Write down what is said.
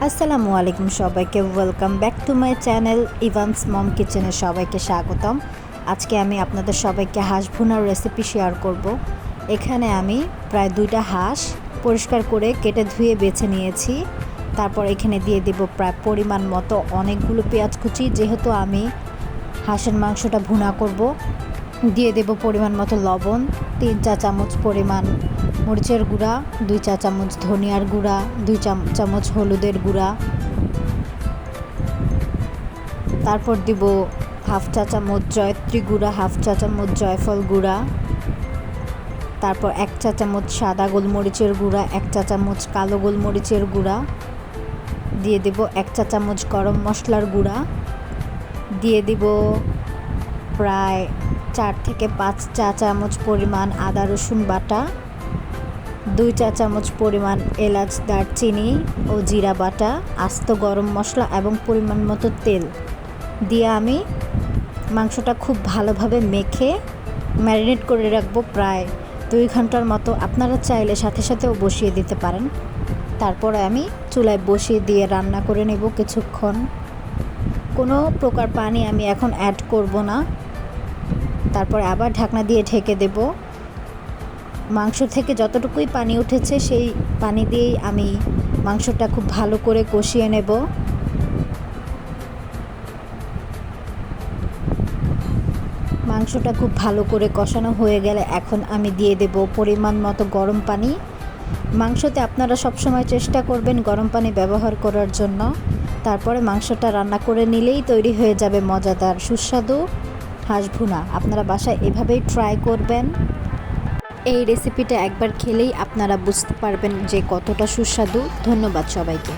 আসসালামু আলাইকুম সবাইকে, welcome back to my channel Evan's mom কিচেনে সবাইকে স্বাগতম। আজকে আমি আপনাদের সবাইকে হাঁস ভুনার রেসিপি শেয়ার করব। এখানে আমি প্রায় 2টা হাঁস পরিষ্কার করে কেটে ধুয়ে বেছে নিয়েছি। তারপর এখানে দিয়ে দেব প্রায় পরিমাণ মতো অনেকগুলো পেঁয়াজ কুচি, যেহেতু আমি হাঁসের মাংসটা ভুনা করব। দিয়ে দেব পরিমাণ মতো লবণ, 3 চা চামচ পরিমাণ মরিচের গুঁড়া, 2 চা চামচ ধনিয়ার গুঁড়া, 2 চামচ হলুদের গুঁড়া। তারপর দিব হাফ চা চামচ জয়ত্রী গুঁড়া, হাফ চা চামচ জয়ফল গুঁড়া। তারপর 1 চা চামচ সাদা গোলমরিচের গুঁড়া, 1 চা চামচ কালো গোলমরিচের গুঁড়া। দিয়ে দেব 1 চা চামচ গরম মশলার গুঁড়া। দিয়ে দিব প্রায় 4 থেকে 5 চা চামচ পরিমাণ আদা রসুন বাটা, 2 চা চামচ পরিমাণ এলাচ দারচিনি ও জিরা বাটা, আস্ত গরম মশলা এবং পরিমাণ মতো তেল দিয়ে আমি মাংসটা খুব ভালোভাবে মেখে ম্যারিনেট করে রাখবো প্রায় 2 ঘন্টার মতো। আপনারা চাইলে সাথে সাথেও বসিয়ে দিতে পারেন। তারপরে আমি চুলায় বসিয়ে দিয়ে রান্না করে নেব কিছুক্ষণ। কোনো প্রকার পানি আমি এখন অ্যাড করব না। তারপর আবার ঢাকনা দিয়ে ঢেকে দেব। মাংস থেকে যতটুকুই পানি উঠেছে সেই পানি দিয়েই আমি মাংসটা খুব ভালো করে কষিয়ে নেব। মাংসটা খুব ভালো করে কষানো হয়ে গেলে এখন আমি দিয়ে দেব পরিমাণ মতো গরম পানি। মাংসতে আপনারা সবসময় চেষ্টা করবেন গরম পানি ব্যবহার করার জন্য। তারপরে মাংসটা রান্না করে নিলেই তৈরি হয়ে যাবে মজাদার সুস্বাদু হাঁস ভুনা। আপনারা বাসায় এভাবেই ট্রাই করবেন। এই রেসিপিটা একবার খেলেই আপনারা বুঝতে পারবেন যে কতটা সুস্বাদু। ধন্যবাদ সবাইকে।